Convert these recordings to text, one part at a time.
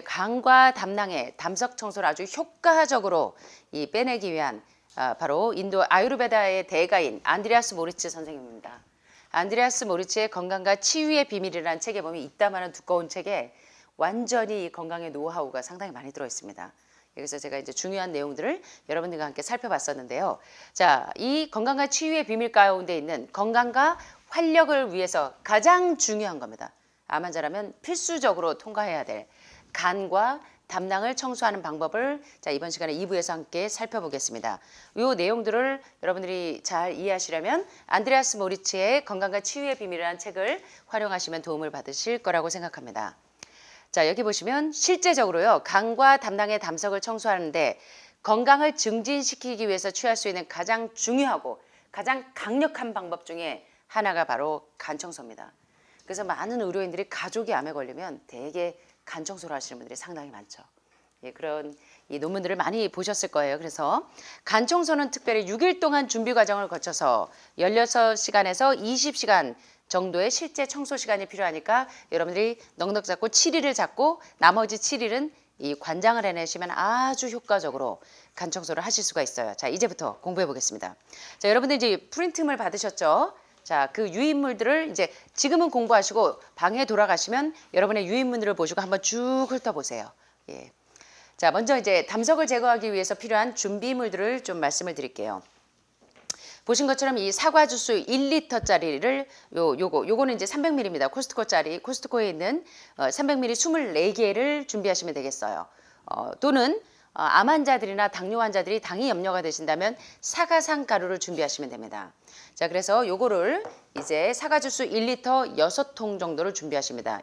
간과 담낭의 담석 청소를 아주 효과적으로 빼내기 위한 바로 인도 아유르베다의 대가인 안드레아스 모리츠 선생님입니다. 안드레아스 모리츠의 건강과 치유의 비밀이라는 책에 보면 이따만한 두꺼운 책에 완전히 이 건강의 노하우가 상당히 많이 들어 있습니다. 여기서 제가 이제 중요한 내용들을 여러분들과 함께 살펴봤었는데요. 자, 이 건강과 치유의 비밀 가운데 있는 건강과 활력을 위해서 가장 중요한 겁니다. 암 환자라면 필수적으로 통과해야 될 간과 담낭을 청소하는 방법을 이번 시간에 2부에서 함께 살펴보겠습니다. 이 내용들을 여러분들이 잘 이해하시려면 안드레아스 모리츠의 건강과 치유의 비밀이라는 책을 활용하시면 도움을 받으실 거라고 생각합니다. 자, 여기 보시면 실제적으로요, 간과 담낭의 담석을 청소하는데 건강을 증진시키기 위해서 취할 수 있는 가장 중요하고 가장 강력한 방법 중에 하나가 바로 간 청소입니다. 그래서 많은 의료인들이 가족이 암에 걸리면 대개 간 청소를 하시는 분들이 상당히 많죠. 그런 이 논문들을 많이 보셨을 거예요. 그래서 간 청소는 특별히 6일 동안 준비 과정을 거쳐서 16시간에서 20시간 정도의 실제 청소 시간이 필요하니까 여러분들이 넉넉 잡고 7일을 잡고 나머지 7일은 이 관장을 해내시면 아주 효과적으로 간 청소를 하실 수가 있어요. 자, 이제부터 공부해 보겠습니다. 자, 여러분들 이제 프린트물 받으셨죠? 자, 그 유인물들을 이제 지금은 공부하시고 방에 돌아가시면 여러분의 유인물들을 보시고 한번 쭉 훑어보세요. 예. 자, 먼저 이제 담석을 제거하기 위해서 필요한 준비물들을 좀 말씀을 드릴게요. 보신 것처럼 이 사과 주스 1리터짜리를 요거는 이제 300ml입니다. 코스트코에 있는 300ml 24개를 준비하시면 되겠어요. 또는 암 환자들이나 당뇨 환자들이 당이 염려가 되신다면 사과산 가루를 준비하시면 됩니다. 자, 그래서 요거를 이제 사과 주스 1리터 6통 정도를 준비하십니다.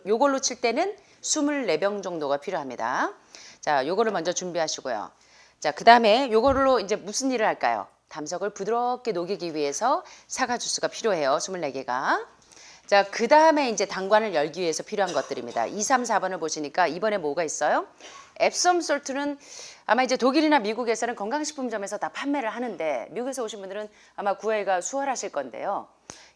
요걸로 칠 때는 24병 정도가 필요합니다. 자, 요거를 먼저 준비하시고요. 자, 그다음에 요걸로 이제 무슨 일을 할까요? 담석을 부드럽게 녹이기 위해서 사과 주스가 필요해요. 24개가. 자, 그 다음에 이제 당관을 열기 위해서 필요한 것들입니다. 2, 3, 4번을 보시니까 이번에 뭐가 있어요? 앱섬 솔트는 아마 이제 독일이나 미국에서는 건강식품점에서 다 판매를 하는데 미국에서 오신 분들은 아마 구하기가 수월하실 건데요.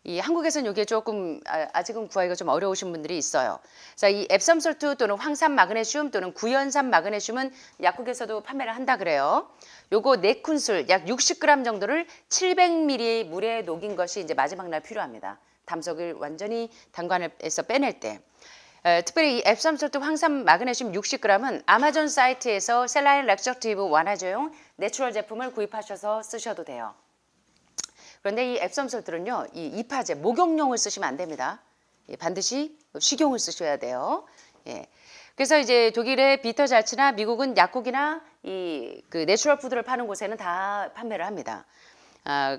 이 한국에서는 이게 조금 아직은 구하기가 좀 어려우신 분들이 있어요. 자, 이 앱섬 솔트 또는 황산 마그네슘 또는 구연산 마그네슘은 약국에서도 판매를 한다 그래요. 요거 4큰술 약 60g 정도를 700ml 물에 녹인 것이 이제 마지막 날 필요합니다. 담석을 완전히 당관에서 빼낼 때. 특별히 이 앱섬 솔트 황산 마그네슘 60g은 아마존 사이트에서 셀라인 렉서티브 완화제용 내추럴 제품을 구입하셔서 쓰셔도 돼요. 그런데 이 앱섬 솔트는요, 이 이파제, 목욕용을 쓰시면 안 됩니다. 반드시 식용을 쓰셔야 돼요. 예. 그래서 이제 독일의 비터잘츠나 미국은 약국이나 그 내추럴 푸드를 파는 곳에는 다 판매를 합니다.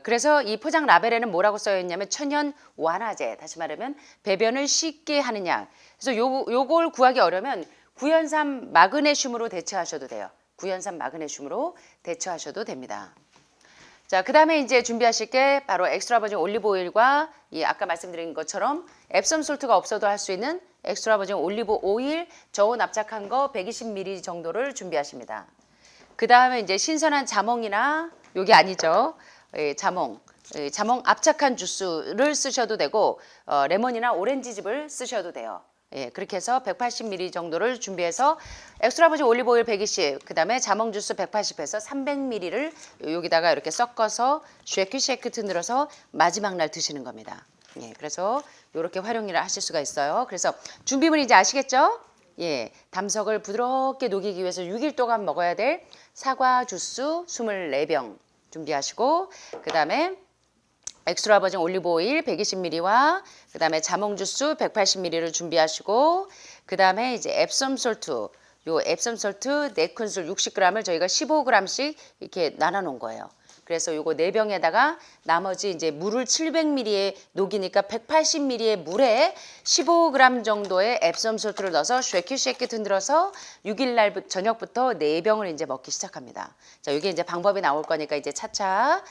그래서 이 포장 라벨에는 뭐라고 써여 있냐면 천연 완화제, 다시 말하면 배변을 쉽게 하는 약. 그래서 요걸 구하기 어려우면 구연산 마그네슘으로 대처하셔도 돼요. 구연산 마그네슘으로 대처하셔도 됩니다. 자, 그 다음에 이제 준비하실 게 바로 엑스트라 버진 올리브 오일과 아까 말씀드린 것처럼 앱섬 솔트가 없어도 할 수 있는 엑스트라 버진 올리브 오일 저온 압착한 거 120ml 정도를 준비하십니다. 그 다음에 이제 신선한 자몽이나 요게 아니죠. 자몽 압착한 주스를 쓰셔도 되고 레몬이나 오렌지즙을 쓰셔도 돼요. 예, 그렇게 해서 180ml 정도를 준비해서 엑스트라 버진 올리브 오일 120, 그 다음에 자몽 주스 180에서 300ml를 여기다가 이렇게 섞어서 쉐이크 틀어서 마지막 날 드시는 겁니다. 예, 그래서 이렇게 활용을 하실 수가 있어요. 그래서 준비물 이제 아시겠죠? 예, 담석을 부드럽게 녹이기 위해서 6일 동안 먹어야 될 사과 주스 24병 준비하시고, 그 다음에 엑스트라 버진 올리브 오일 120ml와 그 다음에 자몽 주스 180ml를 준비하시고, 그 다음에 이제 앱섬 솔트, 요 앱섬 솔트 4큰술 60g을 저희가 15g씩 이렇게 나눠 놓은 거예요. 그래서 요거 4병에다가 나머지 이제 물을 700ml에 녹이니까 180ml의 물에 15g 정도의 앱섬 솔트를 넣어서 쉐이크 흔들어서 6일 날 저녁부터 4병을 이제 먹기 시작합니다. 자, 이게 이제 방법이 나올 거니까 이제 차차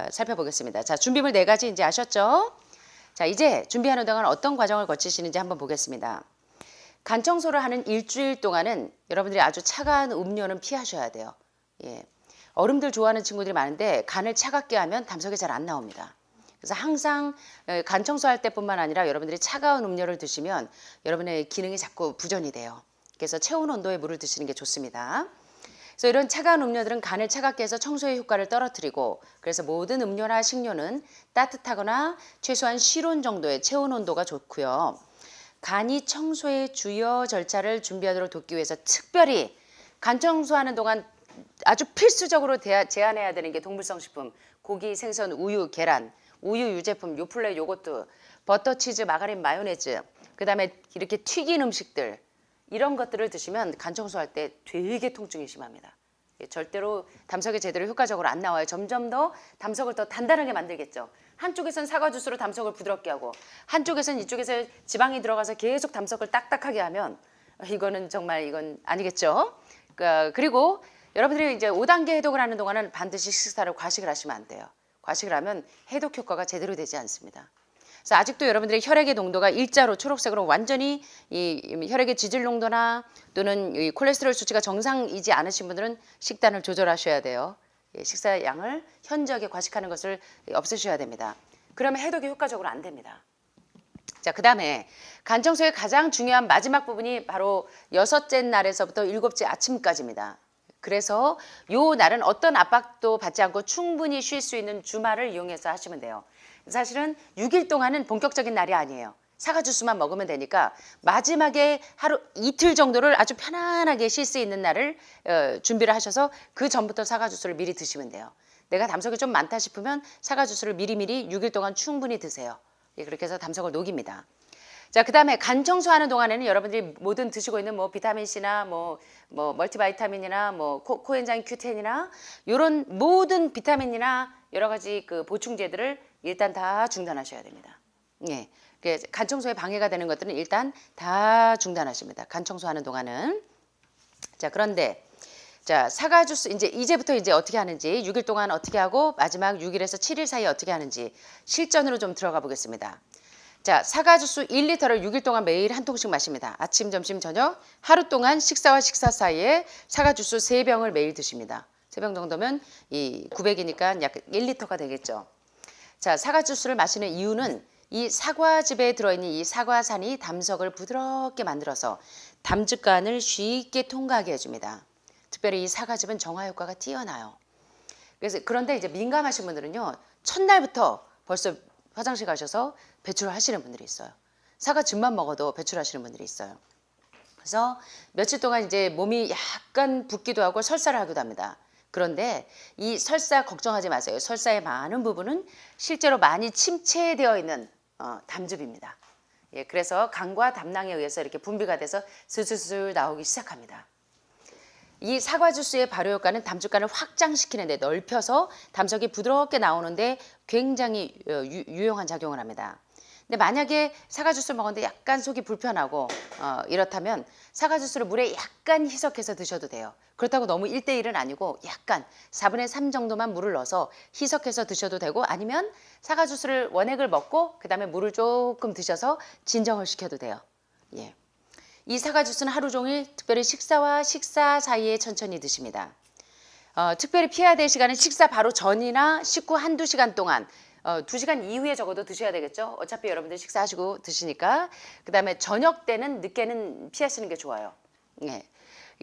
살펴보겠습니다. 자, 준비물 4가지 이제 아셨죠? 자, 이제 준비하는 동안 어떤 과정을 거치시는지 한번 보겠습니다. 간 청소를 하는 일주일 동안은 여러분들이 아주 차가운 음료는 피하셔야 돼요. 예. 얼음들 좋아하는 친구들이 많은데 간을 차갑게 하면 담석이 잘 안 나옵니다. 그래서 항상 간 청소할 때뿐만 아니라 여러분들이 차가운 음료를 드시면 여러분의 기능이 자꾸 부전이 돼요. 그래서 체온 온도의 물을 드시는 게 좋습니다. 그래서 이런 차가운 음료들은 간을 차갑게 해서 청소의 효과를 떨어뜨리고, 그래서 모든 음료나 식료는 따뜻하거나 최소한 실온 정도의 체온 온도가 좋고요. 간이 청소의 주요 절차를 준비하도록 돕기 위해서 특별히 간 청소하는 동안 아주 필수적으로 제한해야 되는 게 동물성 식품, 고기, 생선, 우유, 계란, 우유 유제품, 요플레, 요거트, 버터, 치즈, 마가린, 마요네즈, 그 다음에 이렇게 튀긴 음식들, 이런 것들을 드시면 간 청소할 때 되게 통증이 심합니다. 절대로 담석이 제대로 효과적으로 안 나와요. 점점 더 담석을 더 단단하게 만들겠죠. 한쪽에선 사과 주스로 담석을 부드럽게 하고, 한쪽에선 이쪽에서 지방이 들어가서 계속 담석을 딱딱하게 하면 이거는 정말 이건 아니겠죠. 그리고 여러분들이 이제 5단계 해독을 하는 동안은 반드시 식사를 과식을 하시면 안 돼요. 과식을 하면 해독 효과가 제대로 되지 않습니다. 그래서 아직도 여러분들의 혈액의 농도가 일자로 초록색으로 완전히 이 혈액의 지질 농도나 또는 이 콜레스테롤 수치가 정상이지 않으신 분들은 식단을 조절하셔야 돼요. 식사 양을 현저하게 과식하는 것을 없애셔야 됩니다. 그러면 해독이 효과적으로 안 됩니다. 자, 그 다음에 간 청소의 가장 중요한 마지막 부분이 바로 6째 날에서부터 7째 아침까지입니다. 그래서 요 날은 어떤 압박도 받지 않고 충분히 쉴 수 있는 주말을 이용해서 하시면 돼요. 사실은 6일 동안은 본격적인 날이 아니에요. 사과 주스만 먹으면 되니까 마지막에 하루 이틀 정도를 아주 편안하게 쉴 수 있는 날을 준비를 하셔서 그 전부터 사과 주스를 미리 드시면 돼요. 내가 담석이 좀 많다 싶으면 사과 주스를 미리미리 6일 동안 충분히 드세요. 예, 그렇게 해서 담석을 녹입니다. 자, 그 다음에 간 청소하는 동안에는 여러분들이 뭐든 드시고 있는 뭐 비타민C나 뭐 멀티바이타민이나 뭐 코엔자임 Q10이나 이런 모든 비타민이나 여러 가지 그 보충제들을 일단 다 중단하셔야 됩니다. 예. 간 청소에 방해가 되는 것들은 일단 다 중단하십니다. 간 청소하는 동안은. 자, 그런데 자, 사과 주스 이제부터 어떻게 하는지, 6일 동안 어떻게 하고 마지막 6일에서 7일 사이에 어떻게 하는지 실전으로 좀 들어가 보겠습니다. 자, 사과 주스 1리터를 6일 동안 매일 한 통씩 마십니다. 아침, 점심, 저녁 하루 동안 식사와 식사 사이에 사과 주스 3병을 매일 드십니다. 3병 정도면 이 900이니까 약 1리터가 되겠죠. 자, 사과 주스를 마시는 이유는 이 사과즙에 들어있는 이 사과산이 담석을 부드럽게 만들어서 담즙관을 쉽게 통과하게 해줍니다. 특별히 이 사과즙은 정화 효과가 뛰어나요. 그런데 이제 민감하신 분들은요, 첫날부터 벌써 화장실 가셔서 배출을 하시는 분들이 있어요. 사과즙만 먹어도 배출하시는 분들이 있어요. 그래서 며칠 동안 이제 몸이 약간 붓기도 하고 설사를 하기도 합니다. 그런데 이 설사 걱정하지 마세요. 설사의 많은 부분은 실제로 많이 침체되어 있는 담즙입니다. 예, 그래서 간과 담낭에 의해서 이렇게 분비가 돼서 슬슬슬 나오기 시작합니다. 이 사과 주스의 발효 효과는 담즙관을 확장시키는 데, 넓혀서 담석이 부드럽게 나오는데 굉장히 유용한 작용을 합니다. 근데 만약에 사과 주스를 먹었는데 약간 속이 불편하고 이렇다면 사과 주스를 물에 약간 희석해서 드셔도 돼요. 그렇다고 너무 1대1은 아니고 약간 4분의 3 정도만 물을 넣어서 희석해서 드셔도 되고, 아니면 사과 주스를 원액을 먹고 그 다음에 물을 조금 드셔서 진정을 시켜도 돼요. 예. 이 사과 주스는 하루 종일 특별히 식사와 식사 사이에 천천히 드십니다. 특별히 피해야 될 시간은 식사 바로 전이나 식후 한두 시간 동안, 2시간 이후에 적어도 드셔야 되겠죠. 어차피 여러분들 식사하시고 드시니까. 그 다음에 저녁 때는 늦게는 피하시는 게 좋아요. 예.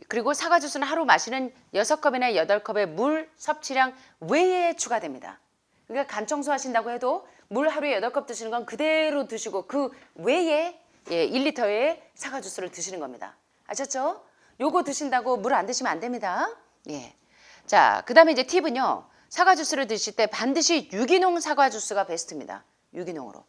그리고 사과 주스는 하루 마시는 6컵이나 8컵의 물 섭취량 외에 추가됩니다. 그러니까 간 청소하신다고 해도 물 하루에 8컵 드시는 건 그대로 드시고 그 외에 1리터의 사과 주스를 드시는 겁니다. 아셨죠? 요거 드신다고 물 안 드시면 안 됩니다. 예. 자, 그 다음에 이제 팁은요. 사과 주스를 드실 때 반드시 유기농 사과 주스가 베스트입니다. 유기농으로.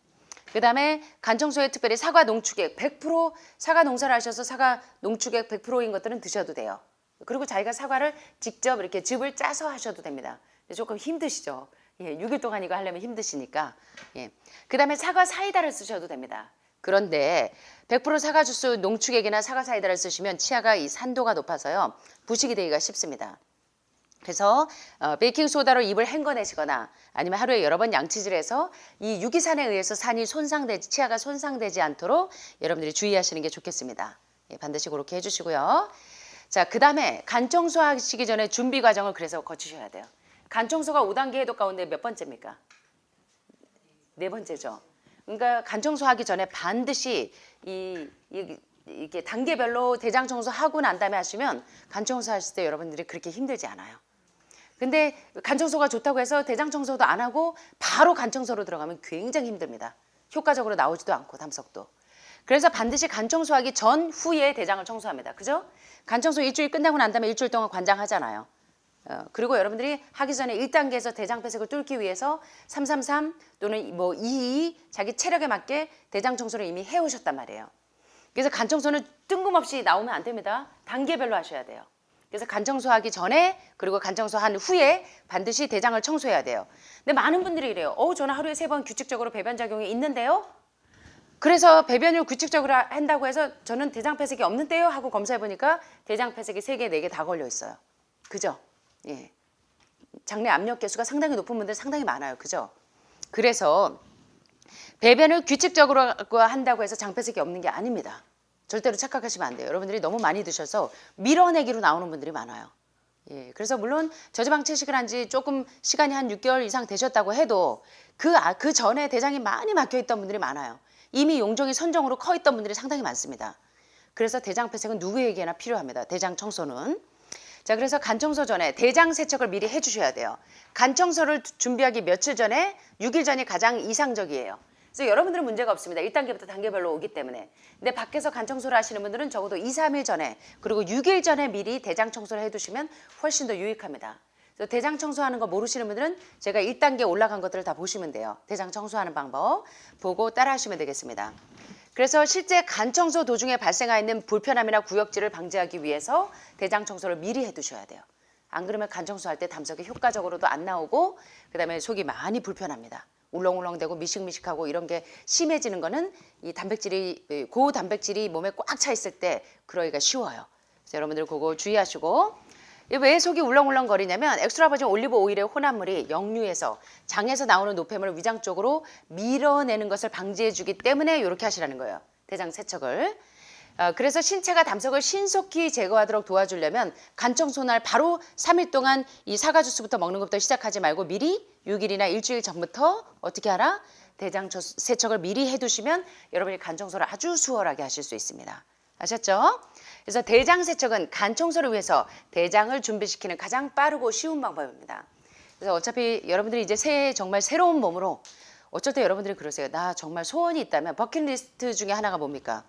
그 다음에 간 청소에 특별히 사과 농축액 100% 사과 농사를 하셔서 사과 농축액 100%인 것들은 드셔도 돼요. 그리고 자기가 사과를 직접 이렇게 즙을 짜서 하셔도 됩니다. 조금 힘드시죠? 예, 6일 동안 이거 하려면 힘드시니까. 예. 그 다음에 사과 사이다를 쓰셔도 됩니다. 그런데 100% 사과 주스 농축액이나 사과 사이다를 쓰시면 치아가 이 산도가 높아서요, 부식이 되기가 쉽습니다. 그래서 베이킹 소다로 입을 헹궈내시거나 아니면 하루에 여러 번 양치질을 해서 이 유기산에 의해서 산이 치아가 손상되지 않도록 여러분들이 주의하시는 게 좋겠습니다. 예, 반드시 그렇게 해주시고요. 자, 그 다음에 간 청소하시기 전에 준비 과정을 그래서 거치셔야 돼요. 간 청소가 5단계 해독 가운데 몇 번째입니까? 네 번째죠. 그러니까 간 청소하기 전에 반드시 이게 단계별로 대장 청소하고 난 다음에 하시면 간 청소하실 때 여러분들이 그렇게 힘들지 않아요. 근데 간 청소가 좋다고 해서 대장 청소도 안 하고 바로 간 청소로 들어가면 굉장히 힘듭니다. 효과적으로 나오지도 않고 담석도. 그래서 반드시 간 청소하기 전 후에 대장을 청소합니다. 그죠? 간 청소 일주일 끝나고 난 다음에 일주일 동안 관장하잖아요. 그리고 여러분들이 하기 전에 1단계에서 대장 폐색을 뚫기 위해서 333 또는 뭐 22 자기 체력에 맞게 대장 청소를 이미 해오셨단 말이에요. 그래서 간 청소는 뜬금없이 나오면 안 됩니다. 단계별로 하셔야 돼요. 그래서 간 청소하기 전에 그리고 간 청소한 후에 반드시 대장을 청소해야 돼요. 근데 많은 분들이 이래요. 저는 하루에 3번 규칙적으로 배변 작용이 있는데요. 그래서 배변을 규칙적으로 한다고 해서 저는 대장 폐색이 없는데요 하고 검사해 보니까 대장 폐색이 3개, 4개 다 걸려 있어요. 그죠? 예. 장내 압력 계수가 상당히 높은 분들 상당히 많아요. 그죠? 그래서 배변을 규칙적으로 한다고 해서 장폐색이 없는 게 아닙니다. 절대로 착각하시면 안 돼요. 여러분들이 너무 많이 드셔서 밀어내기로 나오는 분들이 많아요. 예, 그래서 물론 저지방 채식을 한 지 조금 시간이 한 6개월 이상 되셨다고 해도 그 전에 대장이 많이 막혀 있던 분들이 많아요. 이미 용종이 선종으로 커 있던 분들이 상당히 많습니다. 그래서 대장 폐색은 누구에게나 필요합니다. 대장 청소는. 자, 그래서 간 청소 전에 대장 세척을 미리 해주셔야 돼요. 간 청소를 준비하기 며칠 전에 6일 전이 가장 이상적이에요. 그래서 여러분들은 문제가 없습니다. 1단계부터 단계별로 오기 때문에. 근데 밖에서 간 청소를 하시는 분들은 적어도 2, 3일 전에 그리고 6일 전에 미리 대장 청소를 해두시면 훨씬 더 유익합니다. 그래서 대장 청소하는 거 모르시는 분들은 제가 1단계 올라간 것들을 다 보시면 돼요. 대장 청소하는 방법 보고 따라 하시면 되겠습니다. 그래서 실제 간 청소 도중에 발생하는 불편함이나 구역질을 방지하기 위해서 대장 청소를 미리 해두셔야 돼요. 안 그러면 간 청소할 때 담석이 효과적으로도 안 나오고 그다음에 속이 많이 불편합니다. 울렁울렁대고 미식미식하고 이런 게 심해지는 거는 이 단백질이 고단백질이 몸에 꽉 차 있을 때 그러기가 쉬워요. 그래서 여러분들 그거 주의하시고 왜 속이 울렁울렁 거리냐면 엑스트라버진 올리브 오일의 혼합물이 역류해서 장에서 나오는 노폐물을 위장 쪽으로 밀어내는 것을 방지해 주기 때문에 이렇게 하시라는 거예요. 대장 세척을. 그래서 신체가 담석을 신속히 제거하도록 도와주려면 간 청소날 바로 3일 동안 이 사과 주스부터 먹는 것부터 시작하지 말고 미리 6일이나 일주일 전부터 어떻게 하라? 대장 세척을 미리 해두시면 여러분이 간 청소를 아주 수월하게 하실 수 있습니다. 아셨죠? 그래서 대장 세척은 간 청소를 위해서 대장을 준비시키는 가장 빠르고 쉬운 방법입니다. 그래서 어차피 여러분들이 이제 새해 정말 새로운 몸으로 어쩔 때 여러분들이 그러세요. 나 정말 소원이 있다면 버킷리스트 중에 하나가 뭡니까?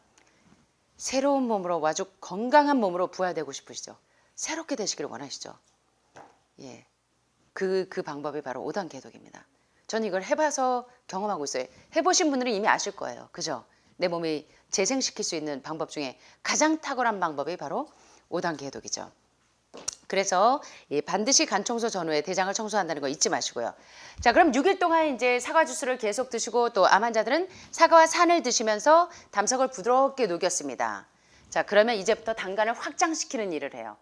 새로운 몸으로 아주 건강한 몸으로 부활되고 싶으시죠? 새롭게 되시기를 원하시죠? 예, 그 방법이 바로 5단계 해독입니다. 저는 이걸 해봐서 경험하고 있어요. 해보신 분들은 이미 아실 거예요. 그죠? 내 몸이 재생시킬 수 있는 방법 중에 가장 탁월한 방법이 바로 5단계 해독이죠. 그래서 반드시 간 청소 전후에 대장을 청소한다는 거 잊지 마시고요. 자, 그럼 6일 동안 이제 사과 주스를 계속 드시고 또 암 환자들은 사과와 산을 드시면서 담석을 부드럽게 녹였습니다. 자, 그러면 이제부터 단간을 확장시키는 일을 해요.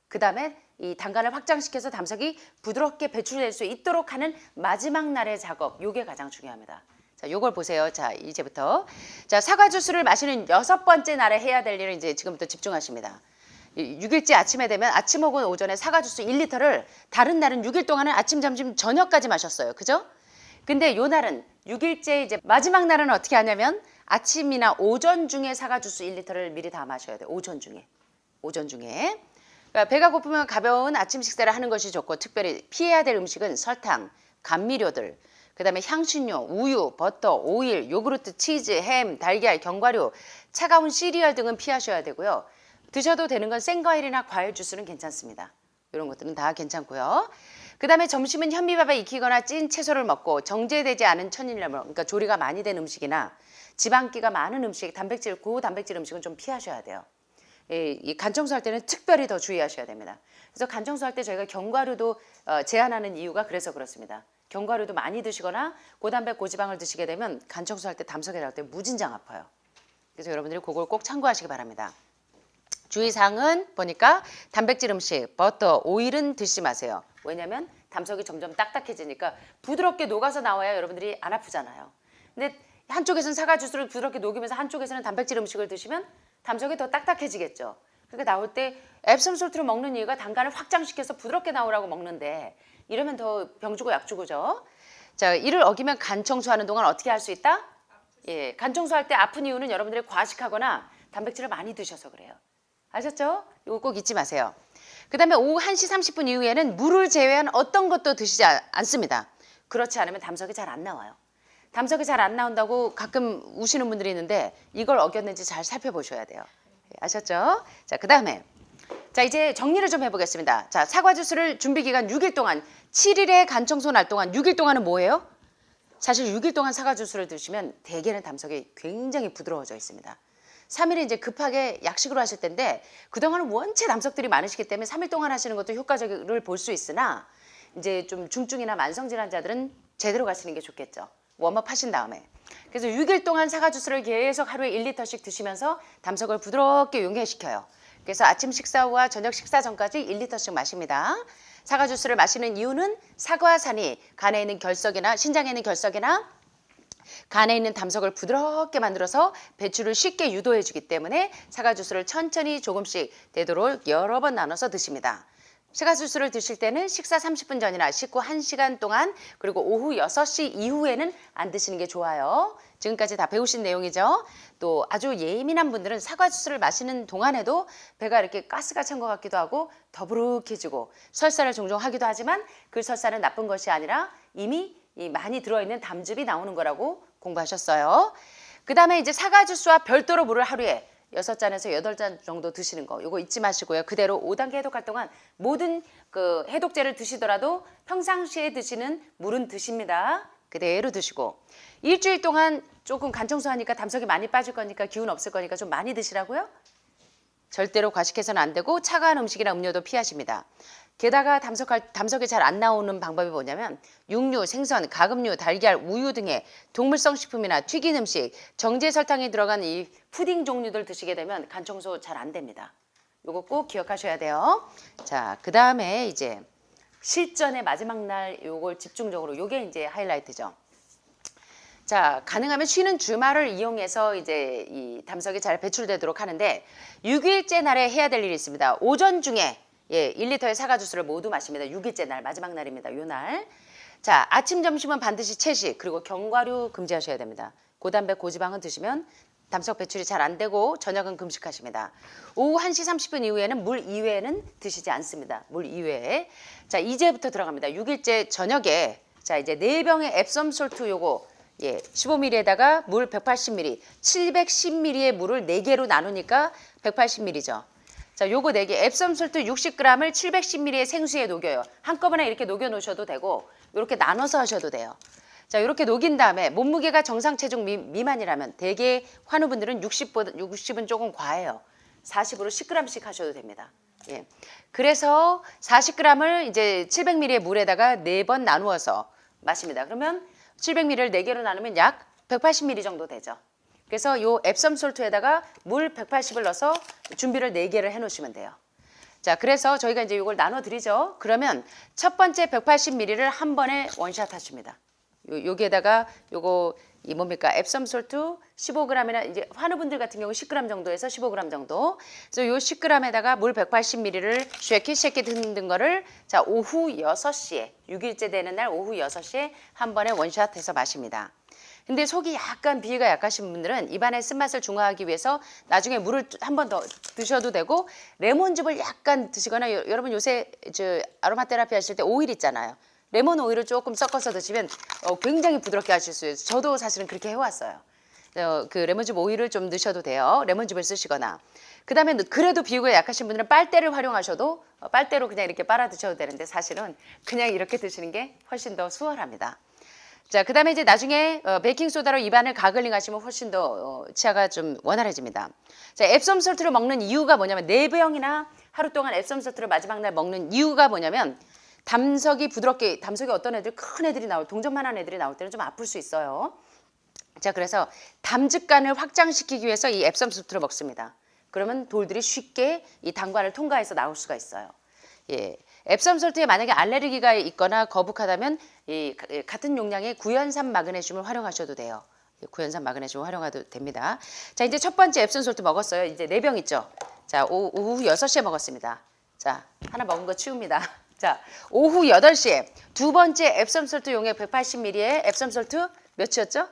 그 다음에 이 단간을 확장시켜서 담석이 부드럽게 배출될 수 있도록 하는 마지막 날의 작업, 요게 가장 중요합니다. 자, 요걸 보세요. 자, 이제부터. 자, 사과 주스를 마시는 6번째 날에 해야 될 일을 이제 지금부터 집중하십니다. 6일째 아침에 되면 아침 혹은 오전에 사과 주스 1리터를 다른 날은 6일 동안은 아침, 점심, 저녁까지 마셨어요. 그죠? 근데 요 날은 6일째 이제 마지막 날은 어떻게 하냐면 아침이나 오전 중에 사과 주스 1리터를 미리 다 마셔야 돼요. 오전 중에. 오전 중에. 그러니까 배가 고프면 가벼운 아침 식사를 하는 것이 좋고 특별히 피해야 될 음식은 설탕, 감미료들, 그다음에 향신료, 우유, 버터, 오일, 요구르트, 치즈, 햄, 달걀, 견과류, 차가운 시리얼 등은 피하셔야 되고요. 드셔도 되는 건 생과일이나 과일 주스는 괜찮습니다. 이런 것들은 다 괜찮고요. 그 다음에 점심은 현미밥에 익히거나 찐 채소를 먹고 정제되지 않은 천일염, 그러니까 조리가 많이 된 음식이나 지방기가 많은 음식, 단백질, 고단백질 음식은 좀 피하셔야 돼요. 이 간 청소할 때는 특별히 더 주의하셔야 됩니다. 그래서 간 청소할 때 저희가 견과류도 제한하는 이유가 그래서 그렇습니다. 견과류도 많이 드시거나 고단백, 고지방을 드시게 되면 간 청소할 때 담석이 나올 때 무진장 아파요. 그래서 여러분들이 그걸 꼭 참고하시기 바랍니다. 주의사항은 보니까 단백질 음식, 버터, 오일은 드시지 마세요. 왜냐하면 담석이 점점 딱딱해지니까 부드럽게 녹아서 나와야 여러분들이 안 아프잖아요. 근데 한쪽에서는 사과 주스를 부드럽게 녹이면서 한쪽에서는 단백질 음식을 드시면 담석이 더 딱딱해지겠죠. 그러니까 나올 때 앱섬 솔트를 먹는 이유가 단간을 확장시켜서 부드럽게 나오라고 먹는데 이러면 더 병 주고 약 주고죠. 자, 이를 어기면 간 청소하는 동안 어떻게 할 수 있다? 예, 간 청소할 때 아픈 이유는 여러분들이 과식하거나 단백질을 많이 드셔서 그래요. 아셨죠? 이거 꼭 잊지 마세요. 그 다음에 오후 1시 30분 이후에는 물을 제외한 어떤 것도 드시지 않습니다. 그렇지 않으면 담석이 잘 안 나와요. 담석이 잘 안 나온다고 가끔 우시는 분들이 있는데 이걸 어겼는지 잘 살펴보셔야 돼요. 아셨죠? 자, 그 다음에 자, 이제 정리를 좀 해보겠습니다. 자, 사과 주스를 준비 기간 6일 동안 7일의 간 청소 날 동안 6일 동안은 뭐예요? 사실 6일 동안 사과 주스를 드시면 대개는 담석이 굉장히 부드러워져 있습니다. 3일은 이제 급하게 약식으로 하실 텐데 그동안은 원체 담석들이 많으시기 때문에 3일 동안 하시는 것도 효과적을 볼 수 있으나 이제 좀 중증이나 만성질환자들은 제대로 가시는 게 좋겠죠. 웜업 하신 다음에. 그래서 6일 동안 사과 주스를 계속 하루에 1리터씩 드시면서 담석을 부드럽게 용해시켜요. 그래서 아침 식사 후와 저녁 식사 전까지 1리터씩 마십니다. 사과 주스를 마시는 이유는 사과산이 간에 있는 결석이나 신장에 있는 결석이나 간에 있는 담석을 부드럽게 만들어서 배출을 쉽게 유도해 주기 때문에 사과 주스를 천천히 조금씩 되도록 여러 번 나눠서 드십니다. 사과 주스를 드실 때는 식사 30분 전이나 식후 1시간 동안 그리고 오후 6시 이후에는 안 드시는 게 좋아요. 지금까지 다 배우신 내용이죠. 또 아주 예민한 분들은 사과 주스를 마시는 동안에도 배가 이렇게 가스가 찬 것 같기도 하고 더부룩해지고 설사를 종종 하기도 하지만 그 설사는 나쁜 것이 아니라 이미 이 많이 들어있는 담즙이 나오는 거라고 공부하셨어요. 그 다음에 이제 사과 주스와 별도로 물을 하루에 6잔에서 8잔 정도 드시는 거 이거 잊지 마시고요. 그대로 5단계 해독할 동안 모든 그 해독제를 드시더라도 평상시에 드시는 물은 드십니다. 그대로 드시고 일주일 동안 조금 간 청소하니까 담석이 많이 빠질 거니까 기운 없을 거니까 좀 많이 드시라고요. 절대로 과식해서는 안 되고 차가운 음식이나 음료도 피하십니다. 게다가 담석이 잘 안 나오는 방법이 뭐냐면 육류, 생선, 가금류, 달걀, 우유 등의 동물성 식품이나 튀긴 음식, 정제 설탕이 들어간 이 푸딩 종류들 드시게 되면 간 청소 잘 안 됩니다. 요거 꼭 기억하셔야 돼요. 자, 그 다음에 이제 실전의 마지막 날 요걸 집중적으로 요게 이제 하이라이트죠. 자, 가능하면 쉬는 주말을 이용해서 이제 이 담석이 잘 배출되도록 하는데 6일째 날에 해야 될 일이 있습니다. 오전 중에 1리터의 사과 주스를 모두 마십니다. 6일째 날 마지막 날입니다. 요 날. 자, 아침 점심은 반드시 채식 그리고 견과류 금지하셔야 됩니다. 고단백 고지방은 드시면 담석 배출이 잘 안 되고 저녁은 금식하십니다. 오후 1시 30분 이후에는 물 이외에는 드시지 않습니다. 물 이외에. 자, 이제부터 들어갑니다. 6일째 저녁에 자, 이제 4병의 앱섬 솔트 요거 15ml에다가 물 180ml, 710ml의 물을 4개로 나누니까 180ml죠. 자, 요거 4개, 앱섬 솔트 60g을 710ml의 생수에 녹여요. 한꺼번에 이렇게 녹여 놓으셔도 되고 이렇게 나눠서 하셔도 돼요. 자, 이렇게 녹인 다음에 몸무게가 정상 체중 미만이라면 대개 환우분들은 60은 조금 과해요. 40으로 10g씩 하셔도 됩니다. 예. 그래서 40g을 이제 700ml의 물에다가 4번 나누어서 마십니다. 그러면 700ml를 4개로 나누면 약 180ml 정도 되죠. 그래서 요 앱섬 솔트에다가 물 180을 넣어서 준비를 4개를 해 놓으시면 돼요. 자, 그래서 저희가 이제 이걸 나눠 드리죠. 그러면 첫 번째 180ml를 한 번에 원샷 하십니다. 여기에다가 요거 이 뭡니까? 앱섬 솔트 15g이나 이제 환우분들 같은 경우 10g 정도에서 15g 정도. 그래서 요 10g에다가 물 180ml를 쉐킷 듣는 거를 자, 오후 6시에 6일째 되는 날 오후 6시에 한 번에 원샷 해서 마십니다. 근데 속이 약간 비위가 약하신 분들은 입안의 쓴맛을 중화하기 위해서 나중에 물을 한 번 더 드셔도 되고 레몬즙을 약간 드시거나 여러분 요새 아로마 테라피 하실 때 오일 있잖아요. 레몬 오일을 조금 섞어서 드시면 굉장히 부드럽게 하실 수 있어요. 저도 사실은 그렇게 해왔어요. 그 레몬즙 오일을 좀 넣으셔도 돼요. 레몬즙을 쓰시거나. 그 다음에 그래도 비위가 약하신 분들은 빨대를 활용하셔도 빨대로 그냥 이렇게 빨아 드셔도 되는데 사실은 그냥 이렇게 드시는 게 훨씬 더 수월합니다. 자, 그 다음에 이제 나중에 베이킹소다로 입안을 가글링 하시면 훨씬 더 치아가 좀 원활해집니다. 자, 앱섬 솔트를 먹는 이유가 뭐냐면 4병이나 하루 동안 앱섬 솔트를 마지막 날 먹는 이유가 뭐냐면 담석이 부드럽게 담석이 어떤 애들 큰 애들이 동전만한 애들이 나올 때는 좀 아플 수 있어요. 자, 그래서 담즙간을 확장시키기 위해서 이 앱섬 솔트를 먹습니다. 그러면 돌들이 쉽게 이 당관을 통과해서 나올 수가 있어요. 예. 앱섬 솔트에 만약에 알레르기가 있거나 거북하다면 이 같은 용량의 구연산 마그네슘을 활용하셔도 돼요. 구연산 마그네슘 활용해도 됩니다. 자, 이제 첫 번째 앱som 솔트 먹었어요. 이제 4병 있죠. 자, 오후 6시에 먹었습니다. 자, 하나 먹은 거 치웁니다. 자, 오후 8시에 두 번째 앱som 솔트 용액 180ml에 앱som 솔트 몇이었죠?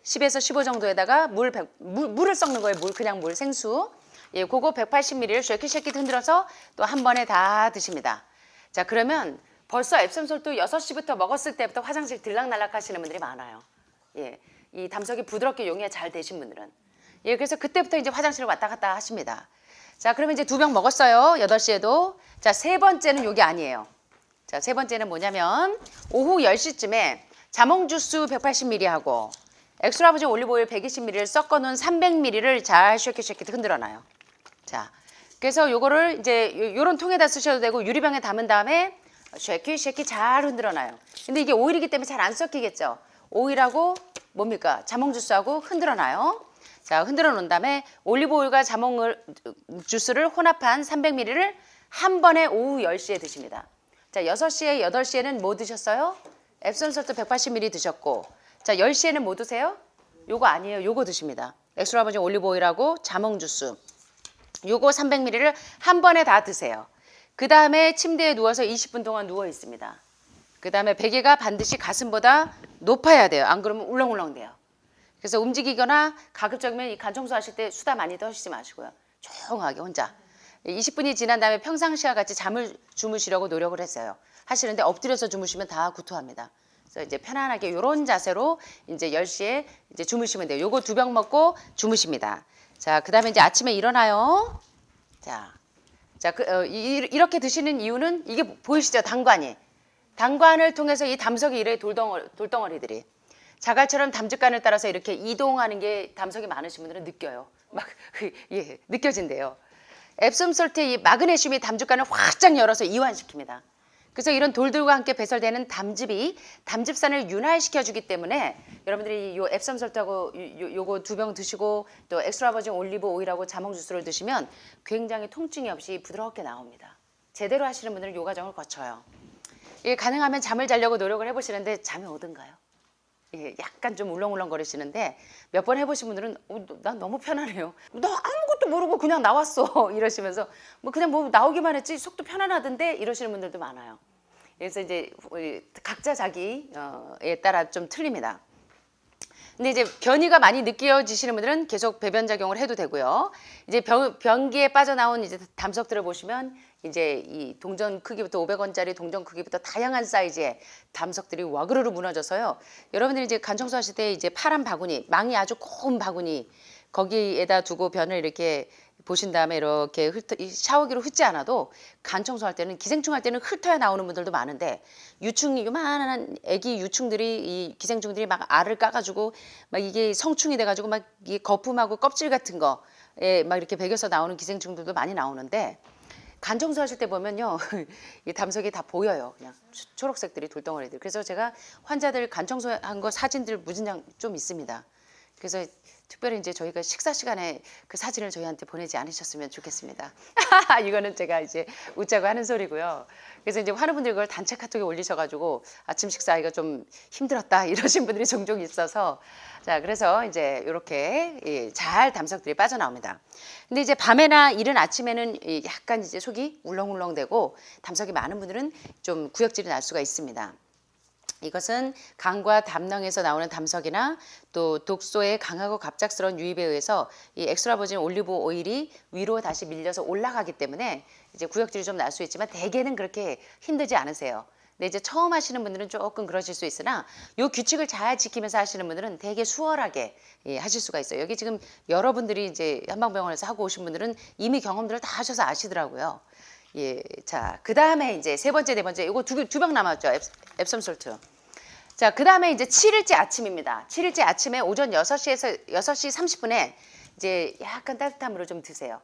10에서 15 정도에다가 물을 섞는 거예요. 그냥 물, 생수. 예, 그거 180ml를 쉐킷쉐킷 흔들어서 또 한 번에 다 드십니다. 자, 그러면 벌써 앱som 솔트 6시부터 먹었을 때부터 화장실 들락날락 하시는 분들이 많아요. 예, 이 담석이 부드럽게 용이가 잘 되신 분들은. 예, 그래서 그때부터 이제 화장실을 왔다 갔다 하십니다. 자, 그러면 이제 2병 먹었어요. 8시에도. 자, 세 번째는 요게 아니에요. 자, 세 번째는 뭐냐면 오후 10시쯤에 자몽 주스 180ml 하고 엑스트라 버진 올리브오일 120ml를 섞어 놓은 300ml를 잘 쉐킷쉐킷 흔들어 놔요. 자, 그래서 요거를 이제 요런 통에다 쓰셔도 되고 유리병에 담은 다음에 쉐킷쉐킷 잘 흔들어 놔요. 근데 이게 오일이기 때문에 잘 안 섞이겠죠. 오일하고 뭡니까? 자몽 주스하고 흔들어 놔요. 자, 흔들어 놓은 다음에 올리브오일과 자몽 주스를 혼합한 300ml를 한 번에 오후 10시에 드십니다. 자, 6시에 8시에는 뭐 드셨어요? 앱som 솔트 180ml 드셨고, 자, 10시에는 뭐 드세요? 요거 아니에요. 요거 드십니다. 엑스트라 버진 올리브오일하고 자몽 주스. 요거 300ml를 한 번에 다 드세요. 그 다음에 침대에 누워서 20분 동안 누워 있습니다. 그 다음에 베개가 반드시 가슴보다 높아야 돼요. 안 그러면 울렁울렁 돼요. 그래서 움직이거나 가급적이면 이 간 청소하실 때 수다 많이 떠시지 마시고요. 조용하게 혼자. 20분이 지난 다음에 평상시와 같이 잠을 주무시려고 노력을 했어요. 하시는데 엎드려서 주무시면 다 구토합니다. 그래서 이제 편안하게 이런 자세로 이제 10시에 이제 주무시면 돼요. 요거 2병 먹고 주무십니다. 자, 그 다음에 이제 아침에 일어나요. 자, 이렇게 드시는 이유는 이게 보이시죠? 당관이. 당관을 통해서 이 담석이 이래 돌덩어리들이 자갈처럼 담즙관을 따라서 이렇게 이동하는 게 담석이 많으신 분들은 느껴요. 막 예, 느껴진대요. 앱som 솔트의 이 마그네슘이 담즙관을 확장 열어서 이완시킵니다. 그래서 이런 돌들과 함께 배설되는 담즙이 담즙산을 윤활시켜 주기 때문에 여러분들이 요 앱som 솔트하고 요거 2병 드시고 또 엑스트라 버진 올리브 오일하고 자몽 주스를 드시면 굉장히 통증이 없이 부드럽게 나옵니다. 제대로 하시는 분들은 요 과정을 거쳐요. 예, 가능하면 잠을 자려고 노력을 해보시는데 잠이 오던가요? 예, 약간 좀 울렁울렁 거리시는데 몇 번 해보신 분들은 난 너무 편하네요. 나 아무것도 모르고 그냥 나왔어 이러시면서 뭐 그냥 뭐 나오기만 했지 속도 편안하던데 이러시는 분들도 많아요. 그래서 이제 각자 자기에 따라 좀 틀립니다. 근데 이제 변이가 많이 느껴지시는 분들은 계속 배변 작용을 해도 되고요. 이제 변기에 빠져나온 이제 담석들을 보시면 이제 이 동전 크기부터 500원짜리 동전 크기부터 다양한 사이즈의 담석들이 와그르르 무너져서요. 여러분들이 이제 간 청소하실 때 이제 파란 바구니, 망이 아주 고운 바구니 거기에다 두고 변을 이렇게 보신 다음에 이렇게 샤워기로 훑지 않아도 간 청소할 때는 기생충 할 때는 훑어야 나오는 분들도 많은데 요만한 애기 유충들이 이 기생충들이 막 알을 까가지고 막 이게 성충이 돼가지고 막 이 거품하고 껍질 같은 거에 막 이렇게 배겨서 나오는 기생충들도 많이 나오는데 간 청소하실 때 보면요 이 담석이 다 보여요. 그냥 초록색들이 돌덩어리들. 그래서 제가 환자들 간 청소한 거 사진들 무진장 좀 있습니다. 그래서 특별히 이제 저희가 식사 시간에 그 사진을 저희한테 보내지 않으셨으면 좋겠습니다. 이거는 제가 이제 웃자고 하는 소리고요. 그래서 이제 하는 분들이 그걸 단체 카톡에 올리셔가지고 아침 식사하기가 좀 힘들었다 이러신 분들이 종종 있어서 자 그래서 이제 이렇게 잘 담석들이 빠져나옵니다. 근데 이제 밤에나 이른 아침에는 약간 이제 속이 울렁울렁되고 담석이 많은 분들은 좀 구역질이 날 수가 있습니다. 이것은 간과 담낭에서 나오는 담석이나 또 독소의 강하고 갑작스러운 유입에 의해서 이 엑스트라 버진 올리브 오일이 위로 다시 밀려서 올라가기 때문에 이제 구역질이 좀 날 수 있지만 대개는 그렇게 힘들지 않으세요. 근데 이제 처음 하시는 분들은 조금 그러실 수 있으나 이 규칙을 잘 지키면서 하시는 분들은 되게 수월하게 하실 수가 있어요. 여기 지금 여러분들이 이제 한방병원에서 하고 오신 분들은 이미 경험들을 다 하셔서 아시더라고요. 예, 자, 그 다음에 이제 세 번째, 네 번째, 이거 두 병 남았죠. 앱som 솔트. 자, 그 다음에 이제 7일째 아침입니다. 7일째 아침에 오전 6시에서 6시 30분에 이제 약간 따뜻한 물을 좀 드세요.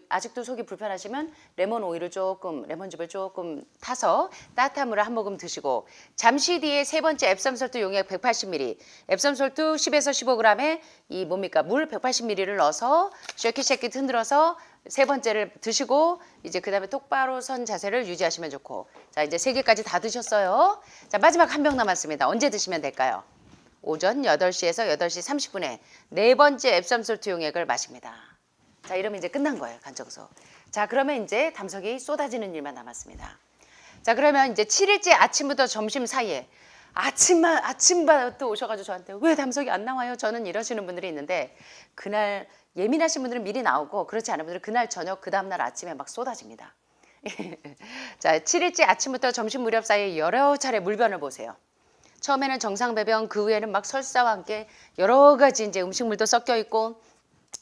아직도 속이 불편하시면 레몬 오일을 조금, 레몬즙을 조금 타서 따뜻한 물을 한 모금 드시고 잠시 뒤에 세 번째 앱som 솔트 용액 180ml, 앱som 솔트 10에서 15g에 이 뭡니까? 물 180ml를 넣어서 쉐킷쉐킷 흔들어서 세 번째를 드시고 이제 그 다음에 똑바로 선 자세를 유지하시면 좋고 자 이제 세 개까지 다 드셨어요. 자 마지막 한 병 남았습니다. 언제 드시면 될까요? 오전 8시에서 8시 30분에 네 번째 앱섬솔트 용액을 마십니다. 자, 이러면 이제 끝난 거예요, 간 청소. 자, 그러면 이제 담석이 쏟아지는 일만 남았습니다. 자, 그러면 이제 7일째 아침부터 점심 사이에 아침부터 오셔가지고 저한테 왜 담석이 안 나와요? 저는 이러시는 분들이 있는데 그날 예민하신 분들은 미리 나오고 그렇지 않은 분들은 그날 저녁 그 다음날 아침에 막 쏟아집니다. 자, 7일째 아침부터 점심 무렵 사이에 여러 차례 물변을 보세요. 처음에는 정상 배변, 그 후에는 막 설사와 함께 여러 가지 이제 음식물도 섞여 있고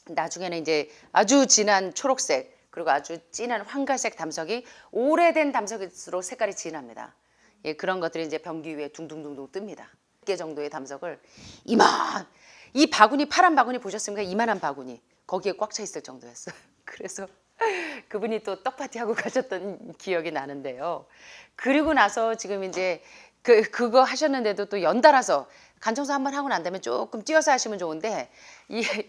나중에는 이제 아주 진한 초록색 그리고 아주 진한 황갈색 담석이 오래된 담석일수록 색깔이 진합니다. 예, 그런 것들이 이제 변기 위에 둥둥둥둥 뜹니다. 1개 정도의 담석을 이 바구니 파란 바구니 보셨습니까? 이만한 바구니 거기에 꽉 차 있을 정도였어요. 그래서 그분이 또 떡파티 하고 가셨던 기억이 나는데요. 그리고 나서 지금 이제 그거 하셨는데도 또 연달아서 간청소 한번 하고 난 다음에 조금 뛰어서 하시면 좋은데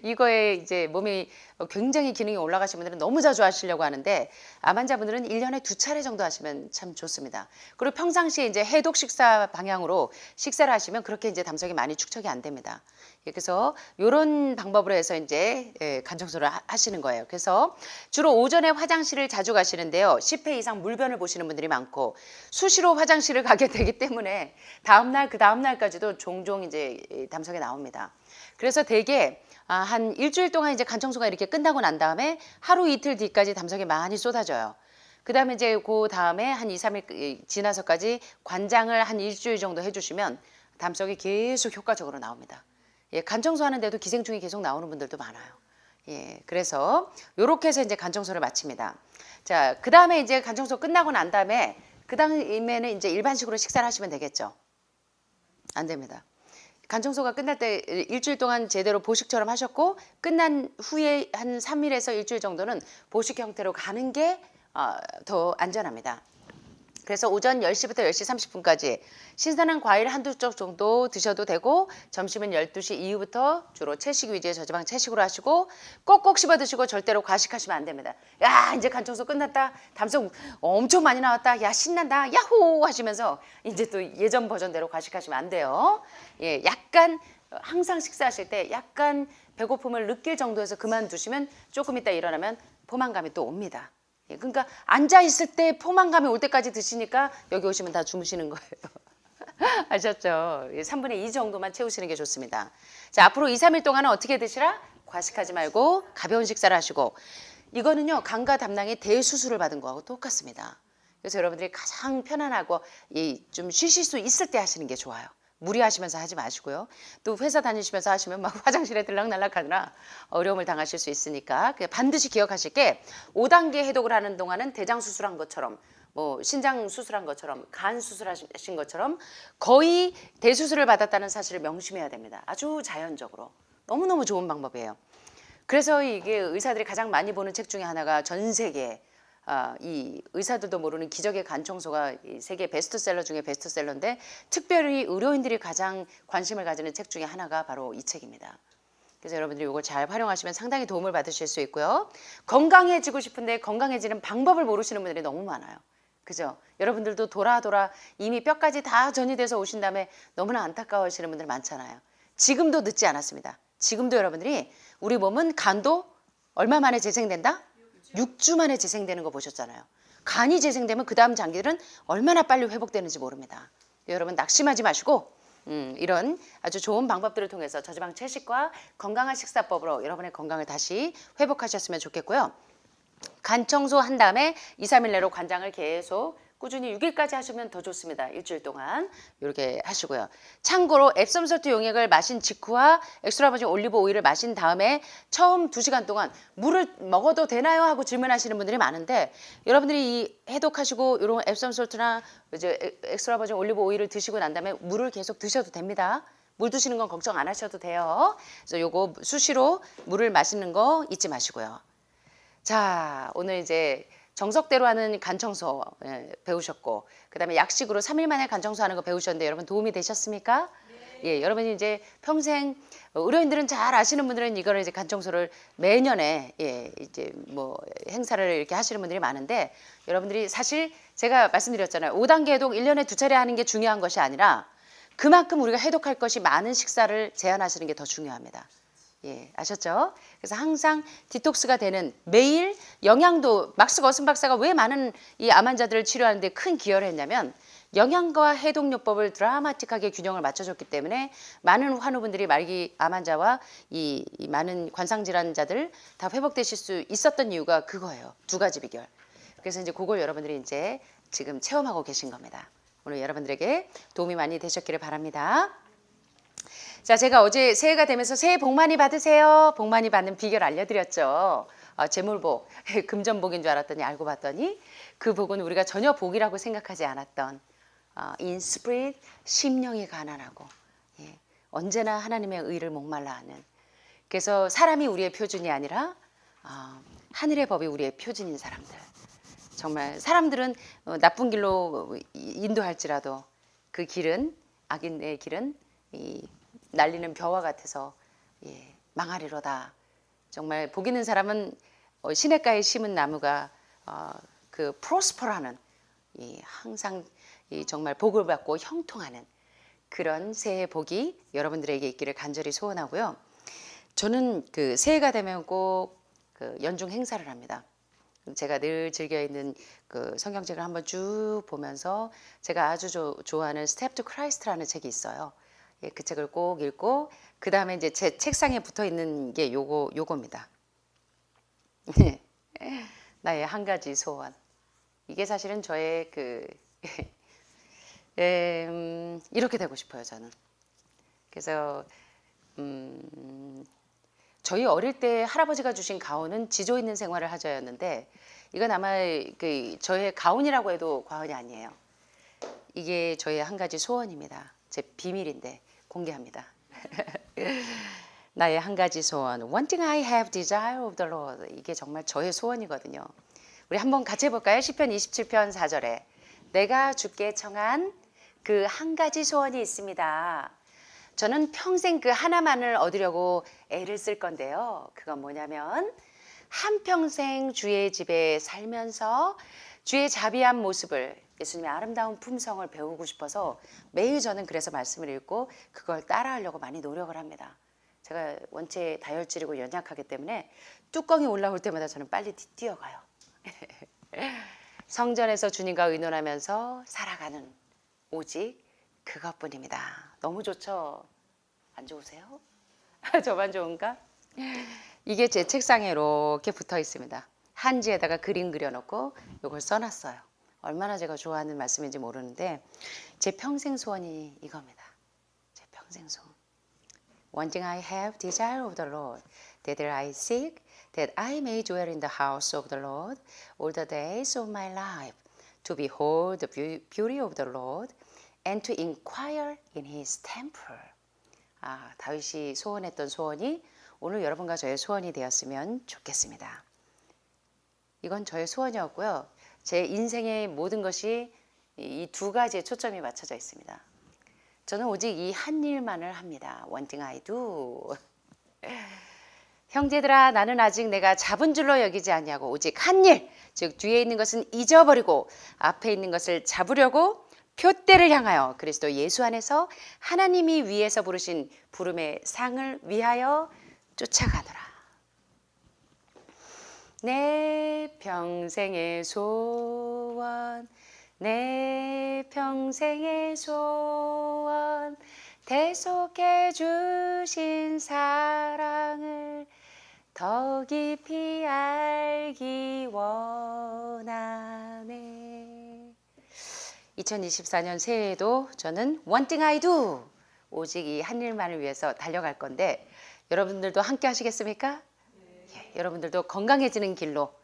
이거에 이제 몸이 굉장히 기능이 올라가신 분들은 너무 자주 하시려고 하는데 암 환자분들은 1년에 2차례 정도 하시면 참 좋습니다. 그리고 평상시에 이제 해독 식사 방향으로 식사를 하시면 그렇게 이제 담석이 많이 축적이 안 됩니다. 그래서 이런 방법으로 해서 이제 간청소를 하시는 거예요. 그래서 주로 오전에 화장실을 자주 가시는데요. 10회 이상 물변을 보시는 분들이 많고 수시로 화장실을 가게 되기 때문에 다음날 그 다음날까지도 종종 이제 담석이 나옵니다. 그래서 대개 한 일주일 동안 이제 간청소가 이렇게 끝나고 난 다음에 하루 이틀 뒤까지 담석이 많이 쏟아져요. 그 다음에 이제 그 다음에 한 2, 3일 지나서까지 관장을 한 일주일 정도 해주시면 담석이 계속 효과적으로 나옵니다. 예, 간청소 하는데도 기생충이 계속 나오는 분들도 많아요. 예, 그래서 요렇게 해서 이제 간청소를 마칩니다. 자, 그 다음에 이제 간청소 끝나고 난 다음에 그 다음에는 이제 일반식으로 식사를 하시면 되겠죠. 안 됩니다. 간청소가 끝날 때 일주일 동안 제대로 보식처럼 하셨고 끝난 후에 한 3일에서 일주일 정도는 보식 형태로 가는 게 더 안전합니다. 그래서 오전 10시부터 10시 30분까지 신선한 과일 한두 쪽 정도 드셔도 되고 점심은 12시 이후부터 주로 채식 위주의 저지방 채식으로 하시고 꼭꼭 씹어 드시고 절대로 과식하시면 안 됩니다. 야, 이제 간청소 끝났다. 담석 엄청 많이 나왔다. 야, 신난다. 야호 하시면서 이제 또 예전 버전대로 과식하시면 안 돼요. 예, 약간 항상 식사하실 때 약간 배고픔을 느낄 정도에서 그만두시면 조금 있다 일어나면 포만감이 또 옵니다. 그러니까 앉아있을 때 포만감이 올 때까지 드시니까 여기 오시면 다 주무시는 거예요. 아셨죠? 3분의 2 정도만 채우시는 게 좋습니다. 자, 앞으로 2, 3일 동안은 어떻게 드시라? 과식하지 말고 가벼운 식사를 하시고 이거는요 간과 담낭의 대수술을 받은 거하고 똑같습니다. 그래서 여러분들이 가장 편안하고 좀 쉬실 수 있을 때 하시는 게 좋아요. 무리하시면서 하지 마시고요. 또 회사 다니시면서 하시면 막 화장실에 들락날락 하느라 어려움을 당하실 수 있으니까 반드시 기억하실 게 5단계 해독을 하는 동안은 대장 수술한 것처럼 뭐 신장 수술한 것처럼 간 수술하신 것처럼 거의 대수술을 받았다는 사실을 명심해야 됩니다. 아주 자연적으로. 너무너무 좋은 방법이에요. 그래서 이게 의사들이 가장 많이 보는 책 중에 하나가 전 세계 이 의사들도 모르는 기적의 간청소가 세계 베스트셀러 중에 베스트셀러인데 특별히 의료인들이 가장 관심을 가지는 책 중에 하나가 바로 이 책입니다. 그래서 여러분들이 이걸 잘 활용하시면 상당히 도움을 받으실 수 있고요. 건강해지고 싶은데 건강해지는 방법을 모르시는 분들이 너무 많아요. 그죠? 여러분들도 돌아 이미 뼈까지 다 전이 돼서 오신 다음에 너무나 안타까워하시는 분들 많잖아요. 지금도 늦지 않았습니다. 지금도 여러분들이 우리 몸은 간도 얼마 만에 재생된다? 6주 만에 재생되는 거 보셨잖아요. 간이 재생되면 그 다음 장기들은 얼마나 빨리 회복되는지 모릅니다. 여러분 낙심하지 마시고 이런 아주 좋은 방법들을 통해서 저지방 채식과 건강한 식사법으로 여러분의 건강을 다시 회복하셨으면 좋겠고요. 간 청소한 다음에 2, 3일 내로 관장을 계속 꾸준히 6일까지 하시면 더 좋습니다. 일주일 동안 이렇게 하시고요. 참고로 앱섬솔트 용액을 마신 직후와 엑스트라버진 올리브 오일을 마신 다음에 처음 2시간 동안 물을 먹어도 되나요? 하고 질문하시는 분들이 많은데 여러분들이 이 해독하시고 이런 앱섬솔트나 이제 엑스트라버진 올리브 오일을 드시고 난 다음에 물을 계속 드셔도 됩니다. 물 드시는 건 걱정 안 하셔도 돼요. 그래서 요거 수시로 물을 마시는 거 잊지 마시고요. 자, 오늘 이제 정석대로 하는 간청소 배우셨고 그다음에 약식으로 3일 만에 간청소 하는 거 배우셨는데 여러분 도움이 되셨습니까? 네. 예, 여러분이 이제 평생 의료인들은 잘 아시는 분들은 이거를 이제 간청소를 매년에 이제 뭐 행사를 이렇게 하시는 분들이 많은데 여러분들이 사실 제가 말씀드렸잖아요. 5단계 해독 1년에 2차례 하는 게 중요한 것이 아니라 그만큼 우리가 해독할 것이 많은 식사를 제한하시는 게 더 중요합니다. 예, 아셨죠? 그래서 항상 디톡스가 되는 매일 영양도 막스 거슨 박사가 왜 많은 이 암 환자들을 치료하는데 큰 기여를 했냐면 영양과 해독요법을 드라마틱하게 균형을 맞춰줬기 때문에 많은 환우분들이 말기 암 환자와 이 많은 관상질환자들 다 회복되실 수 있었던 이유가 그거예요. 두 가지 비결. 그래서 이제 그걸 여러분들이 이제 지금 체험하고 계신 겁니다. 오늘 여러분들에게 도움이 많이 되셨기를 바랍니다. 자, 제가 어제 새해가 되면서 새해 복 많이 받으세요. 복 많이 받는 비결 알려드렸죠. 재물복, 금전복인 줄 알았더니 알고 봤더니 그 복은 우리가 전혀 복이라고 생각하지 않았던 인스프릿, 심령이 가난하고 예, 언제나 하나님의 의를 목말라 하는 그래서 사람이 우리의 표준이 아니라 하늘의 법이 우리의 표준인 사람들. 정말 사람들은 나쁜 길로 인도할지라도 그 길은 악인의 길은 날리는 벼와 같아서 예, 망하리로다. 정말 복 있는 사람은 시냇가에 심은 나무가 그 프로스퍼라는 항상 정말 복을 받고 형통하는 그런 새해 복이 여러분들에게 있기를 간절히 소원하고요. 저는 그 새해가 되면 꼭 그 연중 행사를 합니다. 제가 늘 즐겨 있는 그 성경책을 한번 쭉 보면서 제가 아주 좋아하는 스텝 투 크라이스트라는 책이 있어요. 예, 그 책을 꼭 읽고 그 다음에 이제 제 책상에 붙어 있는 게 요겁니다. 나의 한 가지 소원. 이게 사실은 저의 그 이렇게 되고 싶어요, 저는. 그래서 저희 어릴 때 할아버지가 주신 가훈은 지조 있는 생활을 하자였는데 이건 아마 그 저의 가훈이라고 해도 과언이 아니에요. 이게 저의 한 가지 소원입니다. 제 비밀인데 공개합니다. 나의 한 가지 소원. One thing I have desire of the Lord. 이게 정말 저의 소원이거든요. 우리 한번 같이 해볼까요? 시편 27편 4절에 내가 주께 청한 그 한 가지 소원이 있습니다. 저는 평생 그 하나만을 얻으려고 애를 쓸 건데요. 그건 뭐냐면 한평생 주의 집에 살면서 주의 자비한 모습을 예수님의 아름다운 품성을 배우고 싶어서 매일 저는 그래서 말씀을 읽고 그걸 따라하려고 많이 노력을 합니다. 제가 원체 다혈질이고 연약하기 때문에 뚜껑이 올라올 때마다 저는 빨리 뛰어가요. 성전에서 주님과 의논하면서 살아가는 오직 그것뿐입니다. 너무 좋죠? 안 좋으세요? 저만 좋은가? 이게 제 책상에 이렇게 붙어 있습니다. 한지에다가 그림 그려놓고 이걸 써놨어요. 얼마나 제가 좋아하는 말씀인지 모르는데 제 평생 소원이 이겁니다. 제 평생 소원. One thing I have desire of the Lord, that I seek, that I may dwell in the house of the Lord all the days of my life, to behold the beauty of the Lord, and to inquire in His temple. 다윗이 소원했던 소원이 오늘 여러분과 저의 소원이 되었으면 좋겠습니다. 이건 저의 소원이었고요. 제 인생의 모든 것이 이 두 가지에 초점이 맞춰져 있습니다. 저는 오직 이 한 일만을 합니다. One thing I do. 형제들아 나는 아직 내가 잡은 줄로 여기지 아니하고 오직 한 일, 즉 뒤에 있는 것은 잊어버리고 앞에 있는 것을 잡으려고 표대를 향하여 그리스도 예수 안에서 하나님이 위에서 부르신 부름의 상을 위하여 쫓아가노라. 내 평생의 소원, 내 평생의 소원, 대속해 주신 사랑을 더 깊이 알기 원하네. 2024년 새해에도 저는 One thing I do 오직 이 한 일만을 위해서 달려갈 건데 여러분들도 함께 하시겠습니까? 예, 여러분들도 건강해지는 길로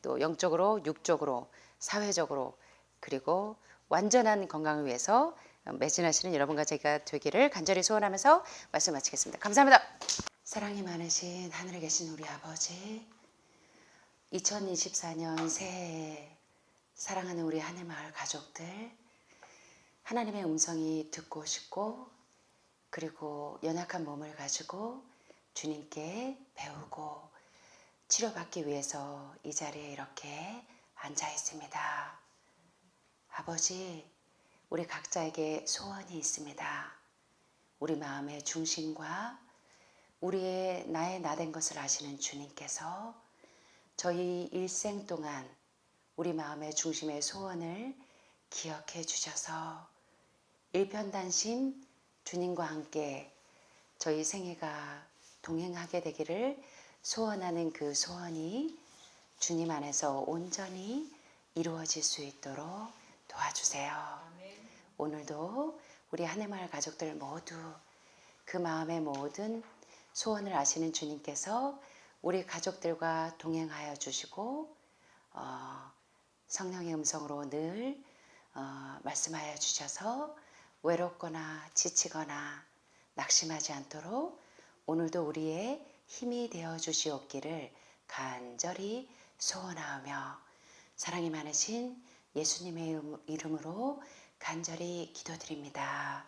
또 영적으로 육적으로 사회적으로 그리고 완전한 건강을 위해서 매진하시는 여러분과 제가 되기를 간절히 소원하면서 말씀 마치겠습니다. 감사합니다. 사랑이 많으신 하늘에 계신 우리 아버지 2024년 새해 사랑하는 우리 하늘마을 가족들 하나님의 음성이 듣고 싶고 그리고 연약한 몸을 가지고 주님께 배우고 치료받기 위해서 이 자리에 이렇게 앉아 있습니다. 아버지 우리 각자에게 소원이 있습니다. 우리 마음의 중심과 우리의 나의 나된 것을 아시는 주님께서 저희 일생 동안 우리 마음의 중심의 소원을 기억해 주셔서 일편단심 주님과 함께 저희 생애가 동행하게 되기를 소원하는 그 소원이 주님 안에서 온전히 이루어질 수 있도록 도와주세요. 오늘도 우리 한해마을 가족들 모두 그 마음의 모든 소원을 아시는 주님께서 우리 가족들과 동행하여 주시고 성령의 음성으로 늘 말씀하여 주셔서 외롭거나 지치거나 낙심하지 않도록 오늘도 우리의 힘이 되어 주시옵기를 간절히 소원하며 사랑이 많으신 예수님의 이름으로 간절히 기도드립니다.